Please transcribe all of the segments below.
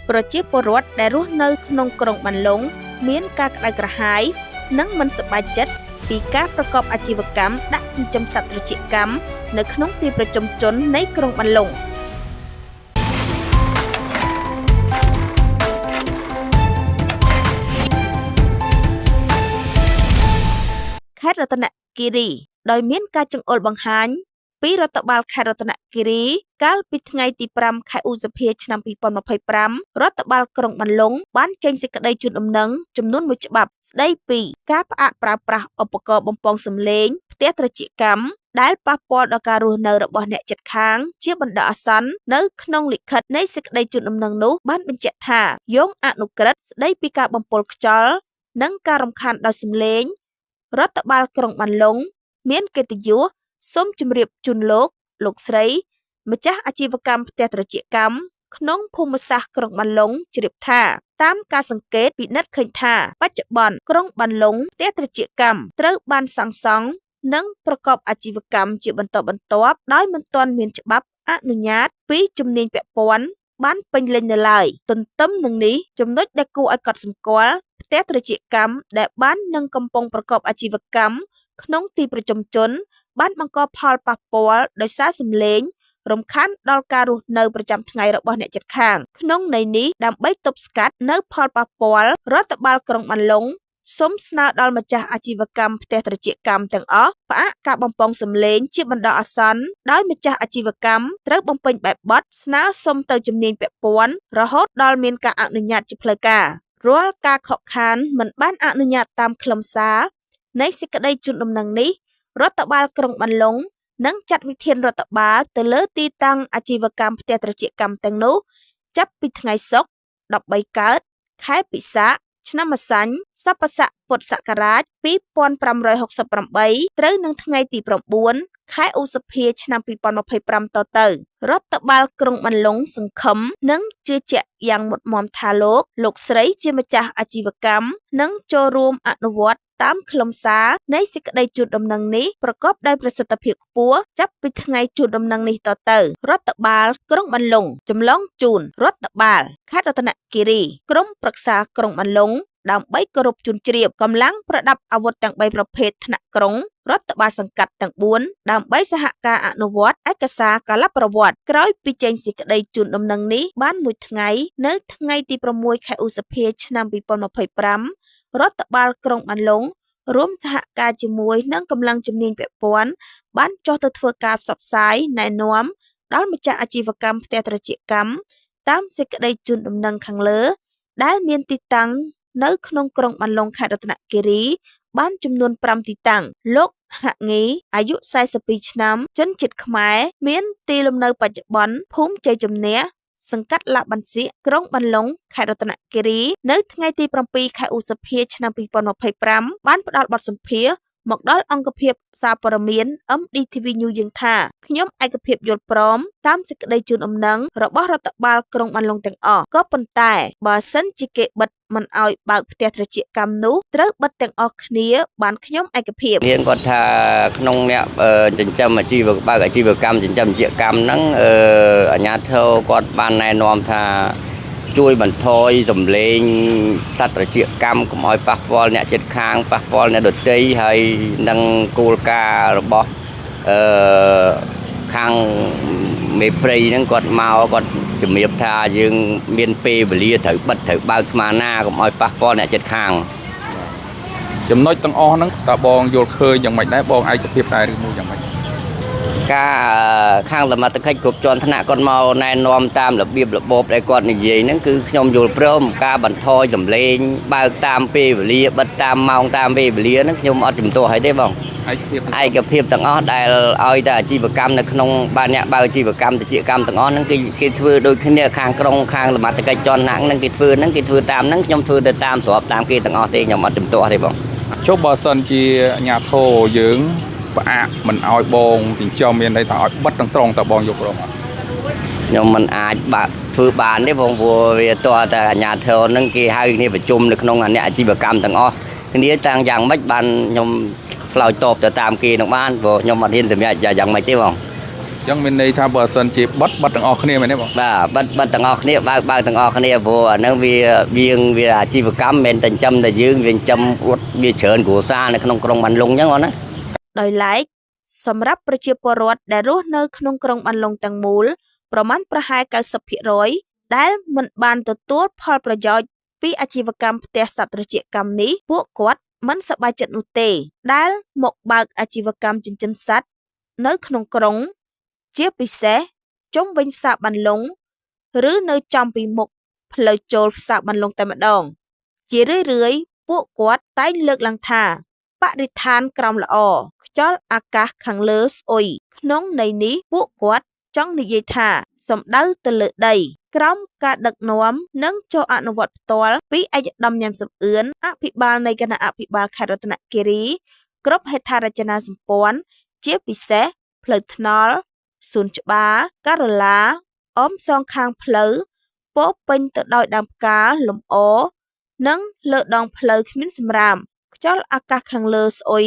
ប្រជាពលរដ្ឋដែលរស់នៅក្នុងក្រុងបានលុងមានការក្តៅក្រហាយនិងមិនសប្បាយចិត្តពីការប្រកបអាជីវកម្មដាក់ចិញ្ចឹមសត្វត្រចៀកកម្មនៅក្នុងទីប្រជុំជននៃក្រុងបានលុងខេត្តរតនគិរីដោយមានការចង្អុលបង្ហាញពីរដ្ឋបាលខេត្តរតនគិរីកាលពីថ្ងៃទី5ខែឧសភាឆ្នាំ2025រដ្ឋបាលក្រុងបានលុងបានចេញសេចក្តីជូនដំណឹងចំនួន1ច្បាប់ស្តីពីការផ្អាកប្រើប្រាស់ឧបករណ៍បំពងសំឡេងផ្ទះត្រចៀកកម្មដែលប៉ះពាល់ដល់ការរស់នៅរបស់អ្នកជិតខាងជាបណ្ដោះអាសន្ននៅក្នុងលិខិតនៃសេចក្តីជូនដំណឹងនោះបានបញ្ជាក់ថាយោងអនុក្រឹត្យស្តីពីការបំពុលខ្យល់និងការរំខានដោយសំឡេងរដ្ឋបាលក្រុងបានលុងមានកិត្តិយសសូមជម្រាបជូនលោកស្រីម្ចាស់អាជីវកម្មផ្ទះត្រចៀកកម្មក្នុងភូមិសាស្ត្រក្រុងបានលុងជ្រាបថាតាមការសង្កេតពិនិត្យឃើញថាបច្ចុប្បន្នក្រុងបានលុងផ្ទះត្រចៀកកម្មត្រូវបានសាងសង់និងប្រកបអាជីវកម្មជាបន្តបន្ទាប់ដោយមិនទាន់មានច្បាប់អនុញ្ញាតពីជំនាញពាក់ព័ន្ធបានពេញលេញនៅឡើយទន្ទឹមនឹងនេះចំណុចដែលគួរឲ្យកត់សម្គាល់ផ្ទះត្រចៀកកម្មដែលបាននិងកំពុងប្រកបអាជីវកម្មក្នុងទីប្រជុំជនបានបង្កផលប៉ះពាល់ដោយសារសំឡេងរំខានដល់ការរស់នៅប្រចាំថ្ងៃរបស់អ្នកជិតខាងក្នុងន័យនេះដើម្បីទប់ស្កាត់នៅផលប៉ះពាល់រដ្ឋបាលក្រុងបានលុងសូមស្នើដល់ម្ចាស់អាជីវកម្មផ្ទះត្រចៀកកម្មទាំងអស់ផ្អាកការបំពងសំឡេងជាបណ្ដោះអាសន្នដោយម្ចាស់អាជីវកម្មត្រូវបំពេញបែបបទស្នើសុំទៅជំនាញពាក់ព័ន្ធរហូតដល់មានការអនុញ្ញាតជាផ្លូវការរាល់ការខកខានមិនបានអនុញ្ញាតតាមខ្លឹមសារនៃសេចក្តីជូនដំណឹងនេះរដ្ឋបាលក្រុងបានលុងនឹងចាត់វិធានរដ្ឋបាលទៅលើទីតាំងអាជីវកម្មផ្ទះត្រចៀកកម្មទាំងនោះចាប់ពីថ្ងៃសុក្រ13កើតខែពិសាខឆ្នាំម្សាញ់សព្វស័កពុទ្ធសករាជ2568ត្រូវនឹងថ្ងៃទី9ខែឧសភាឆ្នាំ2025តទៅរដ្ឋបាលក្រុងបានលុងសង្ឃឹមនិងជឿជាក់យ៉ាងមុតមមថាលោកស្រីជាម្ចាស់អាជីវកម្មនឹងចូលរួមអនុវត្តតាមខ្លឹមសារនៃសេចក្តីជូនដំណឹងនេះប្រកបដោយប្រសិទ្ធភាពខ្ពស់ចាប់ពីថ្ងៃជូនដំណឹងនេះតទៅរដ្ឋបាលក្រុងបានលុងចម្លងជូនរដ្ឋបាលខេត្តរតនគិរីក្រុមប្រឹក្សាក្រុងបានលុងដើម្បីគោរពជូនជ្រាបកម្លាំងប្រដាប់អាវុធទាំង3ប្រភេទថ្នាក់ក្រុងរដ្ឋបាលសង្កាត់ទាំង4ដើម្បីសហការអនុវត្តឯកសារកាលប្រវត្តិក្រោយពីចេញសេចក្តីជូនដំណឹងនេះបានមួយថ្ងៃនៅថ្ងៃទី6ខែឧសភាឆ្នាំ2025រដ្ឋបាលក្រុងបានលុងរួមសហការជាមួយនឹងកម្លាំងជំនាញពាក់ព័ន្ធបានចុះទៅធ្វើការផ្សព្វផ្សាយណែនាំដល់ម្ចាស់អាជីវកម្មផ្ទះត្រចៀកកម្មតាមសេចក្តីជូនដំណឹងខាងលើដែលមានទីតាំងនៅក្នុងក្រុងបានលុងខេត្តរតនគិរីបានចំនួន5ទីតាំងលោកហងីអាយុ42ឆ្នាំជនជាតិខ្មែរមានទីលំនៅបច្ចុប្បន្នភូមិជ័យជំនះសង្កាត់ឡាបន្សៀកក្រុងបានលុងខេត្តរតនគិរីនៅថ្ងៃទី7ខែឧសភាឆ្នាំ2025បានផ្ដល់បទសម្ភាសន៍មកដល់អង្គភាពសារព័ត៌មាន MDTV News យើងថាខ្ញុំឯកភាពយល់ព្រមតាមសេចក្តីជូនដំណឹងរបស់រដ្ឋបាលក្រុងបានលុងទាំងអស់ក៏ប៉ុន្តែបើសិនជាគេបិទមិនអោយបើកផ្ទះត្រចៀកកម្មនោះត្រូវបិទទាំងអស់គ្នាបានខ្ញុំឯកភាពរៀងគាត់ថាក្នុងអ្នកចិញ្ចឹមអាជីវបើកអាជីវកម្មចិញ្ចឹមអាជីវកម្មហ្នឹងអាជ្ញាធរគាត់បានណែនាំថាជួយបន្ថយសម្លេងសត្វត្រចៀកកម្មកុំឲ្យប៉ះពាល់អ្នកជិតខាងប៉ះពាល់អ្នកដទៃហើយនឹងគោលការណ៍របស់ខាងមេព្រៃហ្នឹងគាត់មកគាត់ជំរាបថាយើងមានពេលវេលាត្រូវបិទត្រូវបើកស្មារណាកុំឲ្យប៉ះពាល់អ្នកជិតខាងចំណុចទាំងអស់ហ្នឹងតើបងយល់ឃើញយ៉ាងម៉េចដែរបងឯកភាពដែរឬមួយយ៉ាងម៉េចការខាងសមត្ថកិច្ចគ្រប់ជាន់ថ្នាក់គាត់មកណែនាំតាមរបៀបរបបដែលគាត់និយាយហ្នឹងគឺខ្ញុំយល់ព្រមការបន្ថយសម្លេងបើកតាមពេលវេលាបិទតាមម៉ោងតាមពេលវេលាហ្នឹងខ្ញុំអត់ជំទាស់ឲ្យទេបងឯកភាពទាំងអស់ដែលឲ្យតែអាជីវកម្មនៅក្នុងបានអ្នកបើកអាជីវកម្មតិចកម្មទាំងអស់ហ្នឹងគេធ្វើដូចគ្នាខាងក្រុងខាងសមត្ថកិច្ចជាន់ថ្នាក់ហ្នឹងគេធ្វើតាមហ្នឹងខ្ញុំធ្វើទៅតាមស្របតាមគេទាំងអស់ទេខ្ញុំអត់ជំទាស់ទេបងចុះបើសិនជាអាជ្ញាធរយើងផ្អាកមិនឲ្យបងចិញ្ចឹមមានន័យថាឲ្យបិទទាំងស្រុងតើបងយល់ព្រមអត់ខ្ញុំមិនអាចធ្វើបានទេបងព្រោះវាតើតែអាជ្ញាធរហ្នឹងគេហៅគ្នាប្រជុំនៅក្នុងអាជីវកម្មទាំងអស់គ្នាតាំងយ៉ាងម៉េចបានខ្ញុំឆ្លើយតបទៅតាមគេនឹងបានព្រោះខ្ញុំអត់ហ៊ានសម្រេចយ៉ាងម៉េចទេបង ចឹងមានន័យថាបើសិនជាបិទទាំងអស់គ្នាមែនទេបង បាទបិទទាំងអស់គ្នាបើកទាំងអស់គ្នាព្រោះអាហ្នឹងវាអាជីវកម្មមិនតែចិញ្ចឹមតែយើងវាចិញ្ចឹមអួតវាច្រើនគ្រួសារនៅក្នុងក្រុងបានលុងអញ្ចឹងបងណា ដោយឡែកសម្រាប់ប្រជាពលរដ្ឋដែលរស់នៅក្នុងក្រុងបានលុងទាំងមូលប្រមាណប្រហែល 90% ដែលមិនបានទទួលផលប្រយោជន៍ពីអាជីវកម្មផ្ទះសត្វត្រចៀកកម្មនេះពួកគាត់មិនសប្បាយចិត្តនោះទេដែលមកបើកអាជីវកម្មចិញ្ចឹមសត្វនៅក្នុងក្រុងជាពិសេសជុំវិញផ្សារបានលុងឬនៅចំពីមុខផ្លូវចូលផ្សារបានលុងតែម្ដងជារឿយៗពួកគាត់តែងលើកឡើងថាបរិស្ថានក្រោមល្អខ្យល់អាកាសខាងលើស្អុយក្នុងន័យនេះពួកគាត់ចង់និយាយថាសំដៅទៅលើដីក្រោមការដឹកនាំនិងចូលអនុវត្តផ្ទាល់ពីឯកឧត្តមញ៉ាំសំអឿនអភិបាលនៃគណៈអភិបាលខេត្តរតនគិរីគ្រប់ហេដ្ឋារចនាសម្ព័ន្ធជាពិសេសផ្លូវថ្នល់សួនច្បារការ៉ូឡាអមសងខាងផ្លូវពោរពេញទៅដោយដើមផ្កាលំអនិងលើដងផ្លូវគ្មានសម្រាមខ្យល់អាកាសខាងលើស្អុយ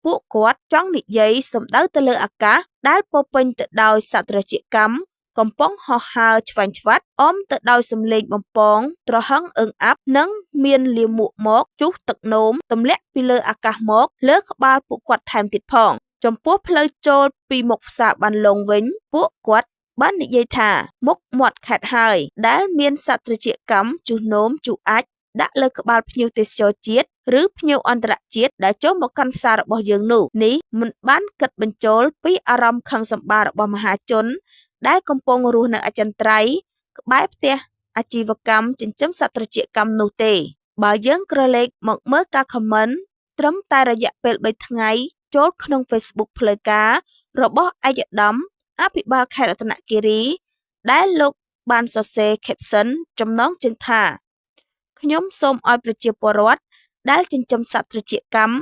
ពួកគាត់ចង់និយាយសំដៅទៅលើអាកាសដែលពោរពេញទៅដោយសត្វត្រចៀកកម្មកំពុងហោះហើរឆ្វេងឆ្វាត់អមទៅដោយសំឡេងបំពងត្រហឹងអឹងអាប់និងមានលាមកមកជុះទឹកនោមទម្លាក់ពីលើអាកាសមកលើក្បាលពួកគាត់ថែមទៀតផងចំពោះផ្លូវចូលពីមុខផ្សារបានលុងវិញពួកគាត់បាននិយាយថាមុខមាត់ខេត្តហើយដែលមានសត្វត្រចៀកកម្មជុះនោមជុះអាចដាក់លើក្បាលភ្ញៀវទេសចរជាតិឬភ្ញៀវអន្តរជាតិដែលចូលមកកាន់ផ្សាររបស់យើងនោះនេះមិនបានគិតបញ្ចូលពីអារម្មណ៍ខឹងសម្បាររបស់មហាជនដែលកំពុងរស់នៅអចិន្ត្រៃយ៍ក្បែរផ្ទះអាជីវកម្មចិញ្ចឹមសត្វត្រចៀកកម្មនោះទេបើយើងក្រឡេកមកមើលការខមមិនត្រឹមតែរយៈពេល3ថ្ងៃចូលក្នុង Facebook ផ្លូវការរបស់ឯកឧត្តមអភិបាលខេត្តរតនគិរីដែលលោកបានសរសេរ caption ចំណងជើងថាខ្ញុំសូមឲ្យប្រជាពលរដ្ឋដែលចិញ្ចឹមសត្វត្រចៀកកម្ម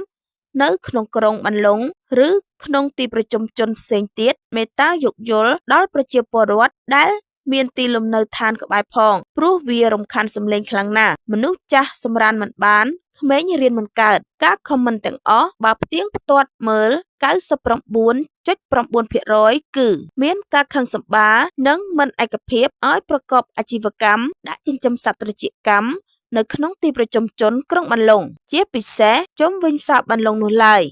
នៅក្នុងក្រុងបានលុងឬក្នុងទីប្រជុំជនផ្សេងទៀតមេត្តាយោគយល់ដល់ប្រជាពលរដ្ឋដែលមានទីលំនៅឋានក្បែរផងព្រោះវារំខានសំឡេងខ្លាំងណាស់មនុស្សចាស់សម្រានមិនបានក្មេងរៀនមិនកើតការខមមិនទាំងអស់បើផ្ទៀងផ្ទាត់មើល 99.9% គឺមានការខឹងសម្បារនិងមិនឯកភាពឲ្យប្រកបអាជីវកម្មដាក់ចិញ្ចឹមសត្វត្រចៀកកម្មនៅក្នុងទីប្រជុំជនក្រុងបានលុងជាពិសេសជុំវិញផ្សារបានលុងនោះឡើយ